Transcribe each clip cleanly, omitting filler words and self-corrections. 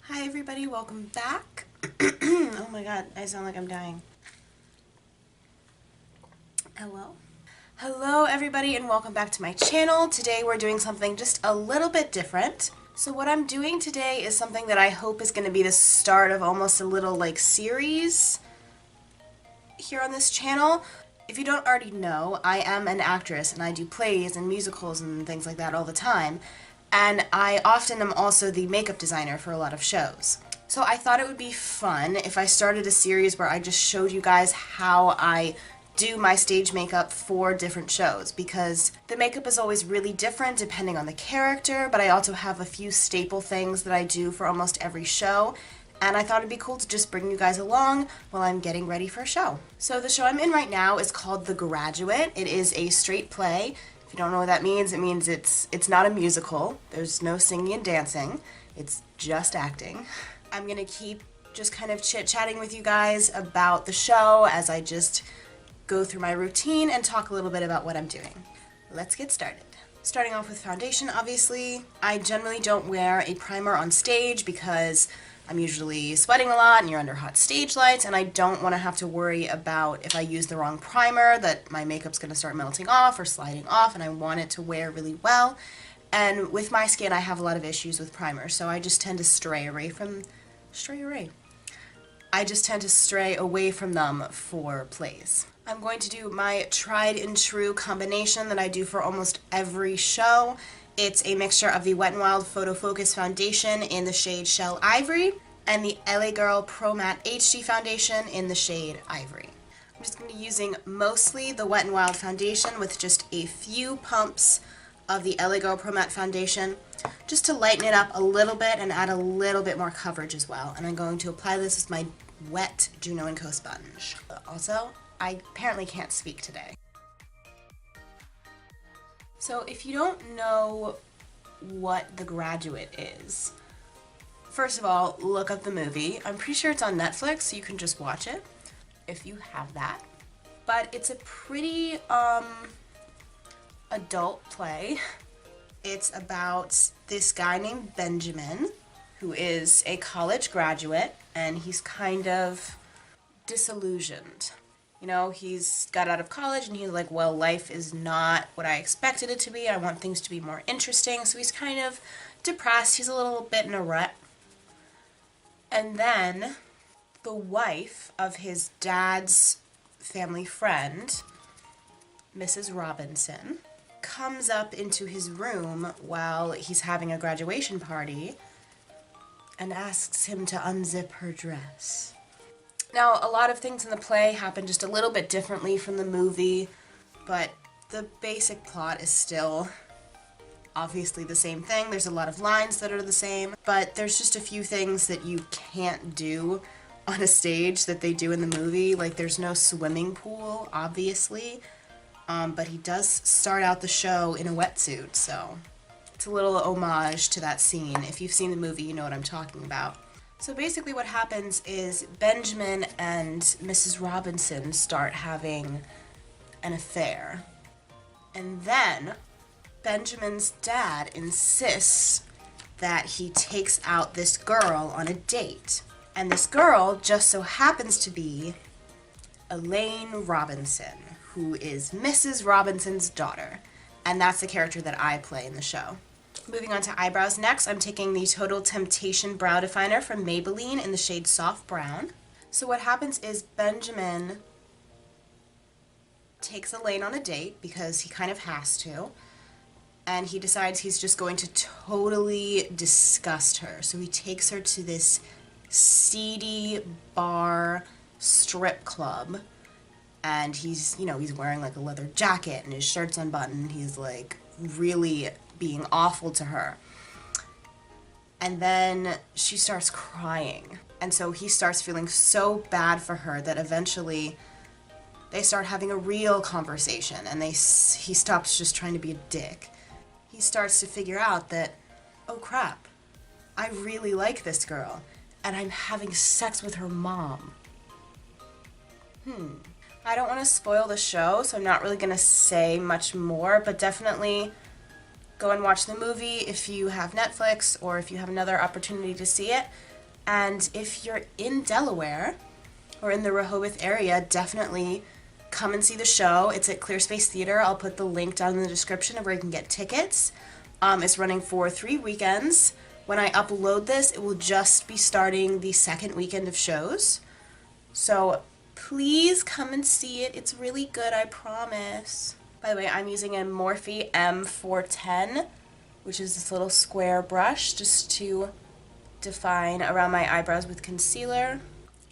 Hi everybody, welcome back. Oh my god, I sound like I'm dying. Hello? Hello everybody and welcome back to my channel. Today we're doing something just a little bit different. So what I'm doing today is something that I hope is going to be the start of almost a little series here on this channel. If you don't already know, I am an actress and I do plays and musicals and things like that all the time. And I often am also the makeup designer for a lot of shows. So I thought it would be fun if I started a series where I just showed you guys how I do my stage makeup for different shows, because the makeup is always really different depending on the character, but I also have a few staple things that I do for almost every show, and I thought it'd be cool to just bring you guys along while I'm getting ready for a show. So the show I'm in right now is called The Graduate. It is a straight play. If you don't know what that means, it means it's not a musical. There's no singing and dancing. It's just acting. I'm gonna keep just kind of chit-chatting with you guys about the show as I just go through my routine and talk a little bit about what I'm doing. Let's get started. Starting off with foundation, obviously. I generally don't wear a primer on stage because I'm usually sweating a lot and you're under hot stage lights, and I don't want to have to worry about if I use the wrong primer that my makeup's going to start melting off or sliding off, and I want it to wear really well. And with my skin I have a lot of issues with primers, so I just tend to stray away from them for plays. I'm going to do my tried and true combination that I do for almost every show. It's a mixture of the Wet n Wild PhotoFocus foundation in the shade Shell Ivory and the LA Girl PROmatte HD foundation in the shade Ivory. I'm just going to be using mostly the Wet n Wild foundation with just a few pumps of the LA Girl PROmatte foundation just to lighten it up a little bit and add a little bit more coverage as well. And I'm going to apply this with my wet Juno & Co sponge. Also, I apparently can't speak today. So if you don't know what The Graduate is, first of all, look up the movie. I'm pretty sure it's on Netflix, so you can just watch it if you have that. But it's a pretty adult play. It's about this guy named Benjamin, who is a college graduate, and he's kind of disillusioned. You know, he's got out of college and he's like, well, life is not what I expected it to be. I want things to be more interesting. So he's kind of depressed. He's a little bit in a rut. And then the wife of his dad's family friend, Mrs. Robinson, comes up into his room while he's having a graduation party and asks him to unzip her dress. Now, a lot of things in the play happen just a little bit differently from the movie, but the basic plot is still obviously the same thing. There's a lot of lines that are the same, but there's just a few things that you can't do on a stage that they do in the movie. Like, there's no swimming pool, obviously, but he does start out the show in a wetsuit, so it's a little homage to that scene. If you've seen the movie, you know what I'm talking about. So basically what happens is Benjamin and Mrs. Robinson start having an affair. And then Benjamin's dad insists that he takes out this girl on a date. And this girl just so happens to be Elaine Robinson, who is Mrs. Robinson's daughter. And that's the character that I play in the show. Moving on to eyebrows next, I'm taking the Total Temptation Brow Definer from Maybelline in the shade Soft Brown. So what happens is Benjamin takes Elaine on a date because he kind of has to, and he decides he's just going to totally disgust her. So he takes her to this seedy bar strip club, and he's wearing like a leather jacket and his shirt's unbuttoned. He's like really being awful to her. And then she starts crying. And so he starts feeling so bad for her that eventually they start having a real conversation, and he stops just trying to be a dick. He starts to figure out that, oh crap, I really like this girl, and I'm having sex with her mom. I don't want to spoil the show, so I'm not really going to say much more, but definitely go and watch the movie if you have Netflix or if you have another opportunity to see it. And if you're in Delaware or in the Rehoboth area, definitely come and see the show. It's at Clear Space Theater. I'll put the link down in the description of where you can get tickets. It's running for 3 weekends. When I upload this, it will just be starting the second weekend of shows. So please come and see it. It's really good, I promise. By the way, I'm using a Morphe M410, which is this little square brush just to define around my eyebrows with concealer.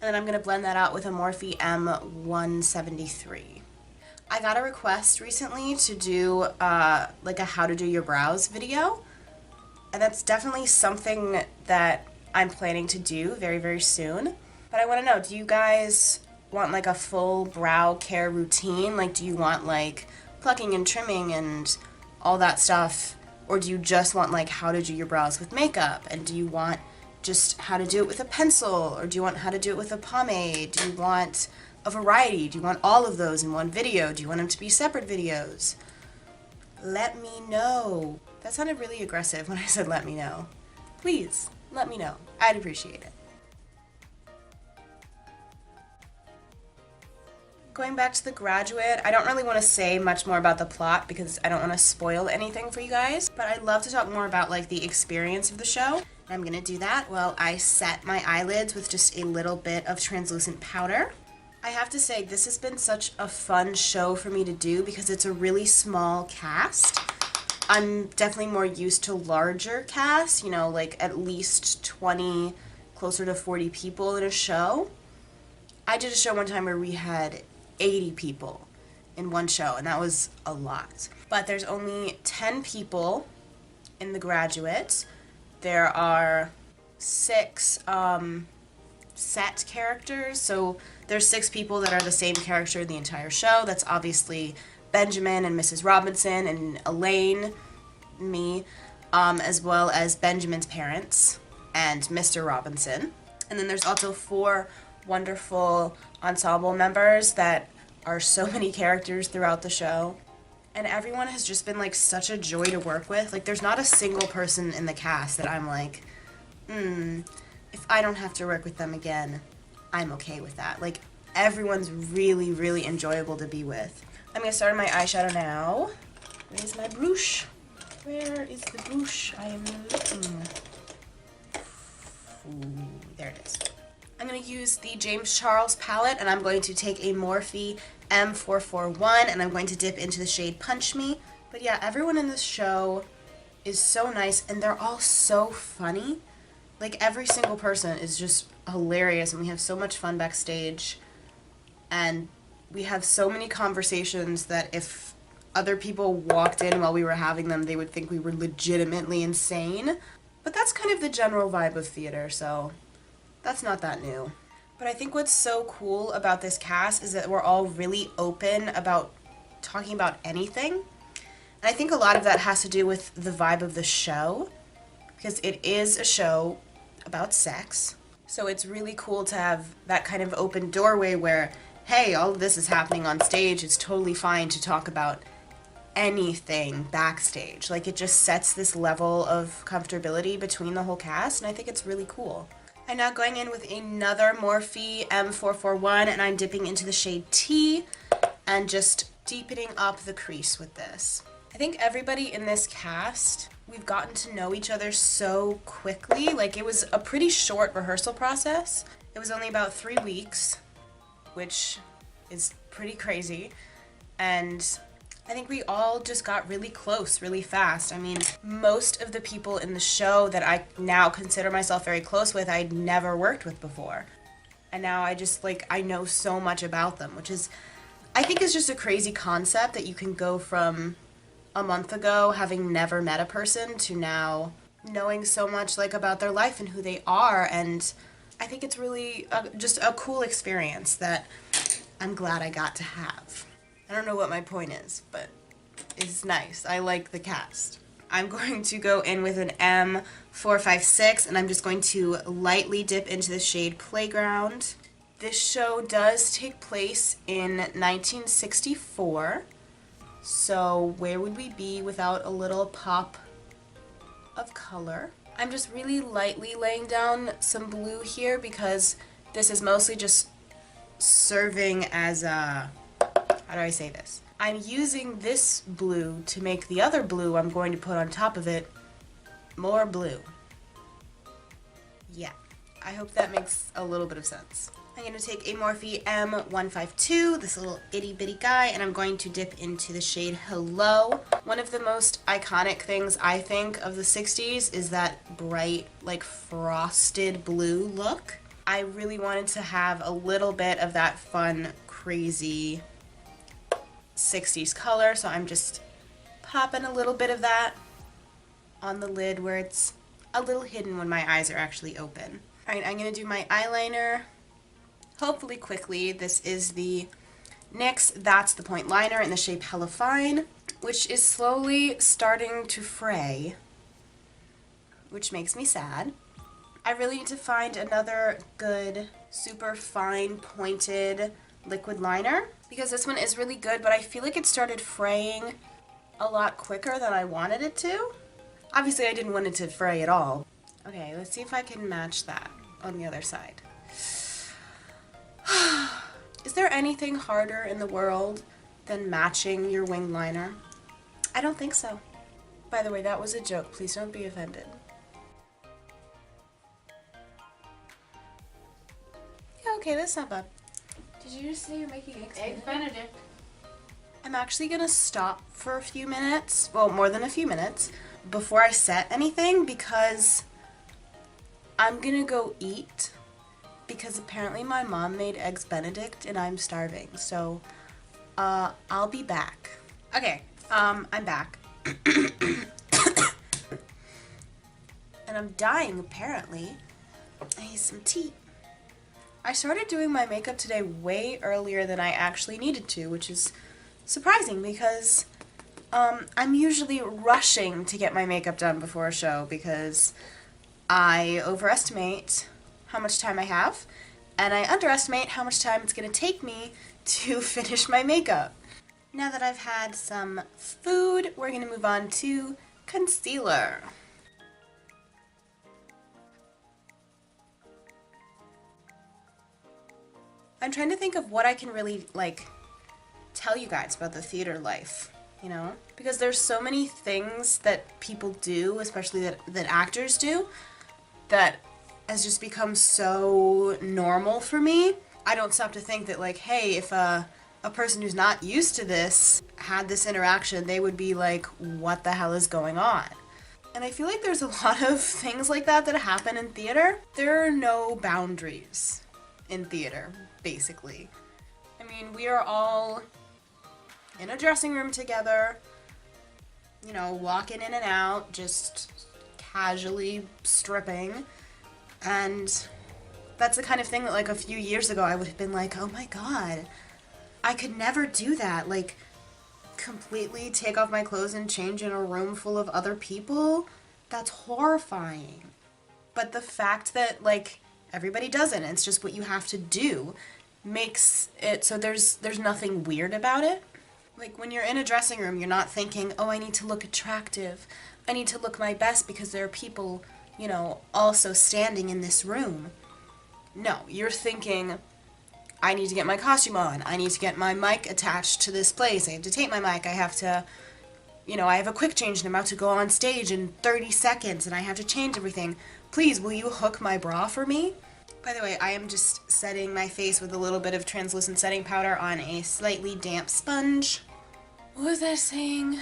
And then I'm going to blend that out with a Morphe M173. I got a request recently to do like a how to do your brows video. And that's definitely something that I'm planning to do very, very soon. But I want to know, do you guys want like a full brow care routine? Like, do you want like plucking and trimming and all that stuff? Or do you just want like how to do your brows with makeup? And do you want just how to do it with a pencil? Or do you want how to do it with a pomade? Do you want a variety? Do you want all of those in one video? Do you want them to be separate videos? Let me know. That sounded really aggressive when I said let me know. Please, let me know. I'd appreciate it. Going back to The Graduate, I don't really want to say much more about the plot because I don't want to spoil anything for you guys, but I'd love to talk more about like the experience of the show. And I'm going to do that while I set my eyelids with just a little bit of translucent powder. I have to say, this has been such a fun show for me to do because it's a really small cast. I'm definitely more used to larger casts, you know, like at least 20, closer to 40 people in a show. I did a show one time where we had 80 people in one show, and that was a lot. But there's only 10 people in The Graduate. There are 6 set characters, so there's 6 people that are the same character the entire show. That's obviously Benjamin and Mrs. Robinson and Elaine, me, as well as Benjamin's parents and Mr. Robinson. And then there's also 4 wonderful ensemble members that are so many characters throughout the show. And everyone has just been like such a joy to work with. Like there's not a single person in the cast that I'm like, if I don't have to work with them again, I'm okay with that. Like everyone's really, really enjoyable to be with. I'm gonna start on my eyeshadow now. Where's my brush? Where is the brush? I am looking. Ooh, there it is. I'm going to use the James Charles palette, and I'm going to take a Morphe M441, and I'm going to dip into the shade Punch Me. But yeah, everyone in this show is so nice, and they're all so funny. Like, every single person is just hilarious, and we have so much fun backstage. And we have so many conversations that if other people walked in while we were having them, they would think we were legitimately insane. But that's kind of the general vibe of theater, so that's not that new. But I think what's so cool about this cast is that we're all really open about talking about anything. And I think a lot of that has to do with the vibe of the show, because it is a show about sex. So it's really cool to have that kind of open doorway where, hey, all of this is happening on stage. It's totally fine to talk about anything backstage. Like, it just sets this level of comfortability between the whole cast, and I think it's really cool. I'm now going in with another Morphe M441, and I'm dipping into the shade T and just deepening up the crease with this. I think everybody in this cast, we've gotten to know each other so quickly. Like, it was a pretty short rehearsal process. It was only about 3 weeks, which is pretty crazy. And I think we all just got really close really fast. I mean, most of the people in the show that I now consider myself very close with, I'd never worked with before. And now I just, like, I know so much about them, which is, I think is just a crazy concept that you can go from a month ago having never met a person to now knowing so much, like, about their life and who they are. And I think it's really just a cool experience that I'm glad I got to have. I don't know what my point is, but it's nice. I like the cast. I'm going to go in with an M456, and I'm just going to lightly dip into the shade Playground. This show does take place in 1964, so where would we be without a little pop of color? I'm just really lightly laying down some blue here because this is mostly just serving as a, how do I say this? I'm using this blue to make the other blue I'm going to put on top of it more blue. Yeah, I hope that makes a little bit of sense. I'm going to take a Morphe M152, this little itty bitty guy, and I'm going to dip into the shade Hello. One of the most iconic things I think of the 60s is that bright, like frosted blue look. I really wanted to have a little bit of that fun, crazy 60s color, so I'm just popping a little bit of that on the lid where it's a little hidden when my eyes are actually open. Alright, I'm going to do my eyeliner, hopefully quickly. This is the NYX That's the Point liner in the shape Hella Fine, which is slowly starting to fray, which makes me sad. I really need to find another good, super fine, pointed liquid liner, because this one is really good, but I feel like it started fraying a lot quicker than I wanted it to. Obviously, I didn't want it to fray at all. Okay, let's see if I can match that on the other side. Is there anything harder in the world than matching your winged liner? I don't think so. By the way, that was a joke. Please don't be offended. Yeah, okay, that's not bad. Did you just say you're making eggs Benedict? I'm actually gonna stop for a few minutes, well, more than a few minutes, before I set anything, because I'm gonna go eat, because apparently my mom made eggs Benedict and I'm starving, so I'll be back. Okay, I'm back. And I'm dying, apparently. I need some tea. I started doing my makeup today way earlier than I actually needed to, which is surprising because I'm usually rushing to get my makeup done before a show because I overestimate how much time I have and I underestimate how much time it's going to take me to finish my makeup. Now that I've had some food, we're going to move on to concealer. I'm trying to think of what I can really, like, tell you guys about the theater life, you know? Because there's so many things that people do, especially that actors do, that has just become so normal for me. I don't stop to think that, like, hey, if a person who's not used to this had this interaction, they would be like, what the hell is going on? And I feel like there's a lot of things like that that happen in theater. There are no boundaries in theater, basically. I mean, we are all in a dressing room together, you know, walking in and out, just casually stripping, and that's the kind of thing that, like, a few years ago I would have been like, oh my god, I could never do that, like, completely take off my clothes and change in a room full of other people. That's horrifying. But the fact that, like, everybody does it, and it's just what you have to do, makes it so there's nothing weird about it. Like, when you're in a dressing room, you're not thinking, oh, I need to look attractive, I need to look my best because there are people, you know, also standing in this room. No, you're thinking, I need to get my costume on, I need to get my mic attached to this place, I have to tape my mic, I have to, you know, I have a quick change and I'm about to go on stage in 30 seconds and I have to change everything. Please, will you hook my bra for me? By the way, I am just setting my face with a little bit of translucent setting powder on a slightly damp sponge. What was that saying?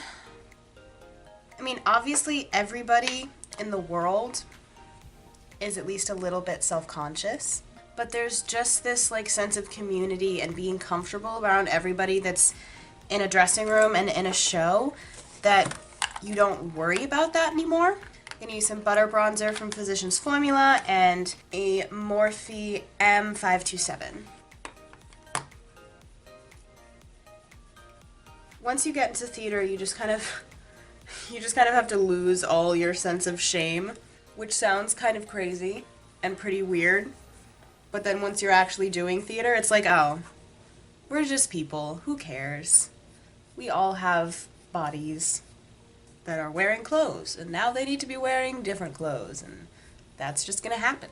I mean, obviously everybody in the world is at least a little bit self-conscious, but there's just this, like, sense of community and being comfortable around everybody that's in a dressing room and in a show that you don't worry about that anymore. I'm gonna use some butter bronzer from Physicians Formula and a Morphe M527. Once you get into theater, you just kind of have to lose all your sense of shame, which sounds kind of crazy and pretty weird. But then once you're actually doing theater, it's like, oh, we're just people. Who cares? We all have bodies. that are wearing clothes, and now they need to be wearing different clothes, and that's just gonna happen.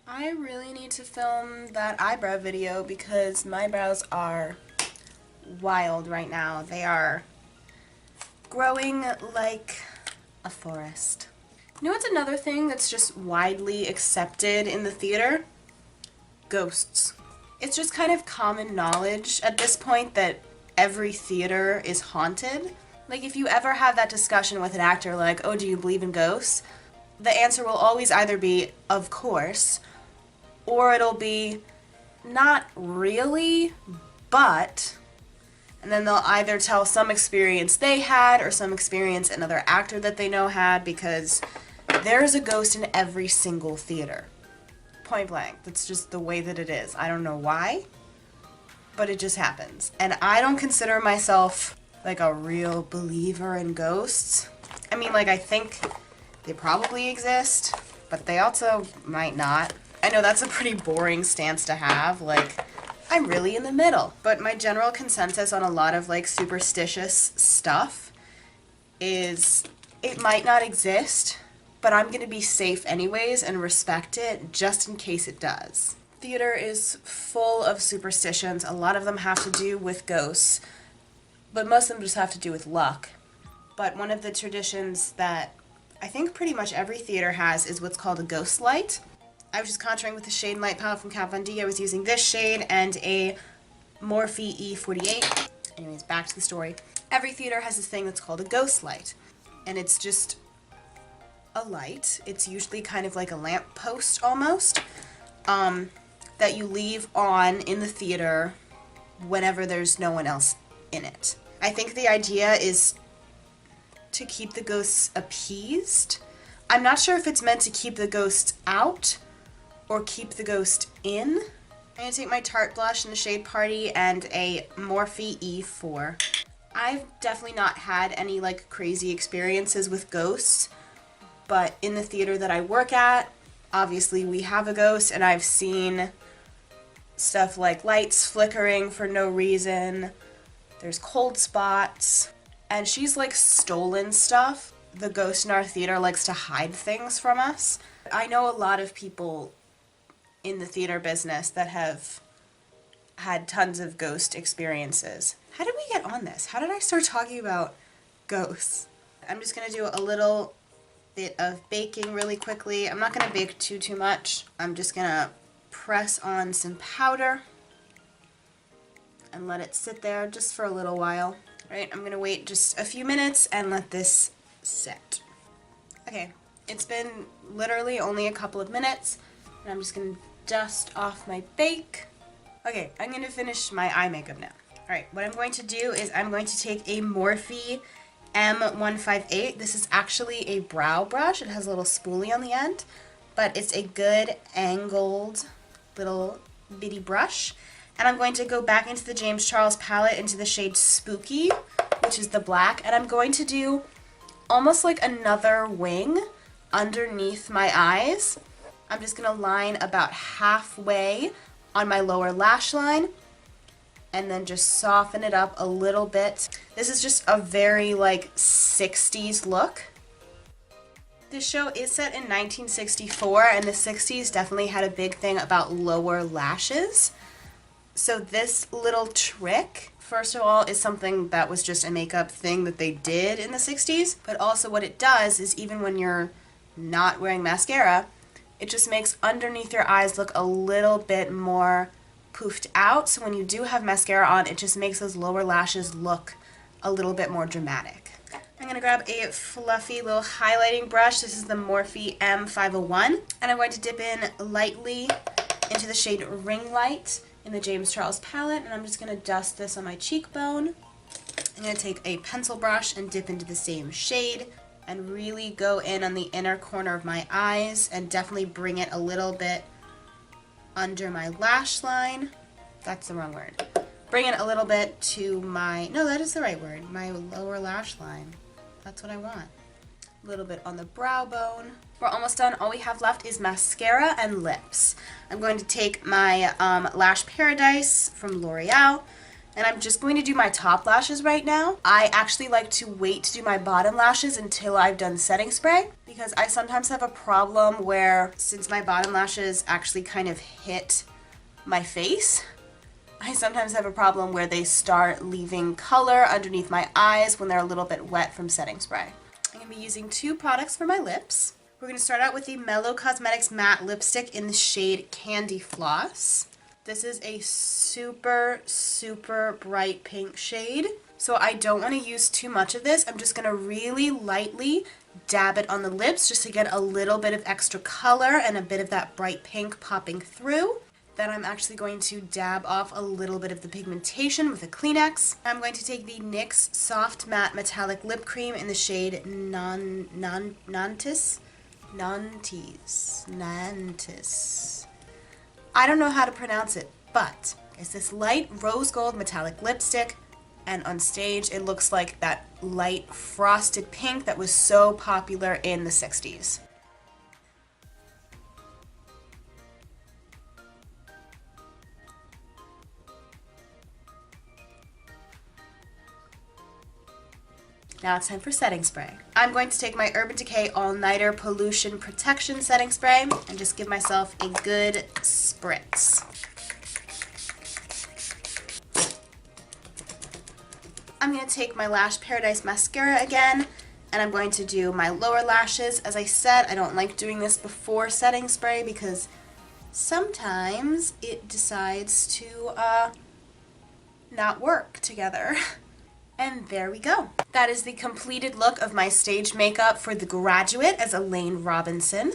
I really need to film that eyebrow video because my brows are wild right now. They are growing like a forest. You know what's another thing that's just widely accepted in the theater? Ghosts. It's just kind of common knowledge at this point that every theater is haunted. Like, if you ever have that discussion with an actor like, oh, do you believe in ghosts? The answer will always either be, of course, or it'll be, not really, but, and then they'll either tell some experience they had or some experience another actor that they know had, because there's a ghost in every single theater. Point blank. That's just the way that it is. I don't know why, but it just happens. And I don't consider myself like a real believer in ghosts. I mean, like, I think they probably exist, but they also might not. I know that's a pretty boring stance to have, like, I'm really in the middle. But my general consensus on a lot of, like, superstitious stuff is it might not exist, but I'm gonna be safe anyways and respect it just in case it does. Theater is full of superstitions. A lot of them have to do with ghosts, but most of them just have to do with luck. But one of the traditions that I think pretty much every theater has is what's called a ghost light. I was just contouring with the Shade and Light palette from Kat Von D. I was using this shade and a Morphe E48. Anyways, back to the story. Every theater has this thing that's called a ghost light, and it's just a light. It's usually kind of like a lamp post almost, that you leave on in the theater whenever there's no one else in it. I think the idea is to keep the ghosts appeased. I'm not sure if it's meant to keep the ghost out or keep the ghost in. I'm going to take my Tarte blush in the shade Party and a Morphe E4. I've definitely not had any like crazy experiences with ghosts, but in the theater that I work at, obviously we have a ghost, and I've seen stuff like lights flickering for no reason. There's cold spots, and she's like stolen stuff. The ghost in our theater likes to hide things from us. I know a lot of people in the theater business that have had tons of ghost experiences. How did we get on this? How did I start talking about ghosts? I'm just gonna do a little bit of baking really quickly. I'm not gonna bake too much. I'm just gonna press on some powder and let it sit there just for a little while. Right, I'm gonna wait just a few minutes and let this set. Okay, it's been literally only a couple of minutes, and I'm just gonna dust off my bake. Okay, I'm gonna finish my eye makeup now. Alright, what I'm going to do is I'm going to take a Morphe M158. This is actually a brow brush. It has a little spoolie on the end, but it's a good angled little bitty brush. And I'm going to go back into the James Charles palette into the shade Spooky, which is the black, and I'm going to do almost like another wing underneath my eyes. I'm just going to line about halfway on my lower lash line and then just soften it up a little bit. This is just a very like 60s look. This show is set in 1964, and the 60s definitely had a big thing about lower lashes. So this little trick, first of all, is something that was just a makeup thing that they did in the 60s, but also what it does is even when you're not wearing mascara, it just makes underneath your eyes look a little bit more poofed out. So when you do have mascara on, it just makes those lower lashes look a little bit more dramatic. I'm going to grab a fluffy little highlighting brush. This is the Morphe M501, and I'm going to dip in lightly into the shade Ringlight in the James Charles palette, and I'm just going to dust this on my cheekbone. I'm going to take a pencil brush and dip into the same shade and really go in on the inner corner of my eyes and definitely bring it a little bit under my lash line. That's the wrong word. Bring it a little bit to my, no, that is the right word, my lower lash line. That's what I want. A little bit on the brow bone. We're almost done. All we have left is mascara and lips. I'm going to take my Lash Paradise from L'Oreal, And I'm just going to do my top lashes right now. I actually like to wait to do my bottom lashes until I've done setting spray, because I sometimes have a problem where, since my bottom lashes actually kind of hit my face, I sometimes have a problem where they start leaving color underneath my eyes when they're a little bit wet from setting spray. I'm going to be using 2 products for my lips. We're going to start out with the Mellow Cosmetics Matte Lipstick in the shade Candy Floss. This is a super, super bright pink shade, so I don't want to use too much of this. I'm just going to really lightly dab it on the lips just to get a little bit of extra color and a bit of that bright pink popping through. Then I'm actually going to dab off a little bit of the pigmentation with a Kleenex. I'm going to take the NYX Soft Matte Metallic Lip Cream in the shade Nantes. I don't know how to pronounce it, but it's this light rose gold metallic lipstick, and on stage it looks like that light frosted pink that was so popular in the 60s. Now it's time for setting spray. I'm going to take my Urban Decay All Nighter Pollution Protection Setting Spray and just give myself a good spritz. I'm going to take my Lash Paradise Mascara again, and I'm going to do my lower lashes. As I said, I don't like doing this before setting spray because sometimes it decides to not work together. And there we go. That is the completed look of my stage makeup for The Graduate as Elaine Robinson.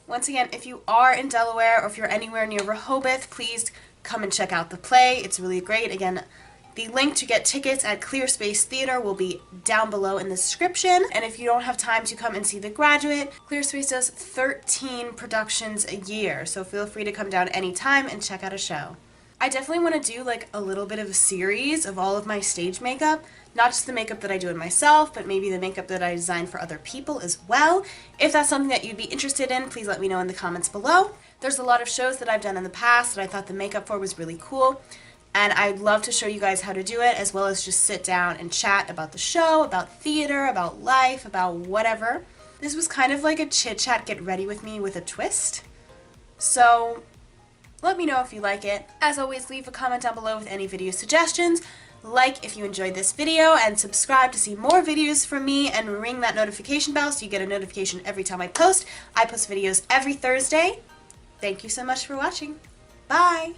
Once again, if you are in Delaware or if you're anywhere near Rehoboth, please come and check out the play. It's really great. Again, the link to get tickets at Clear Space Theater will be down below in the description. And if you don't have time to come and see The Graduate, Clear Space does 13 productions a year, so feel free to come down anytime and check out a show. I definitely want to do like a little bit of a series of all of my stage makeup, not just the makeup that I do in myself, but maybe the makeup that I design for other people as well. If that's something that you'd be interested in, please let me know in the comments below. There's a lot of shows that I've done in the past that I thought the makeup for was really cool, and I'd love to show you guys how to do it, as well as just sit down and chat about the show, about theater, about life, about whatever. This was kind of like a chit-chat get ready with me with a twist. So let me know if you like it. As always, leave a comment down below with any video suggestions. Like if you enjoyed this video, and subscribe to see more videos from me, and ring that notification bell so you get a notification every time I post. I post videos every Thursday. Thank you so much for watching. Bye!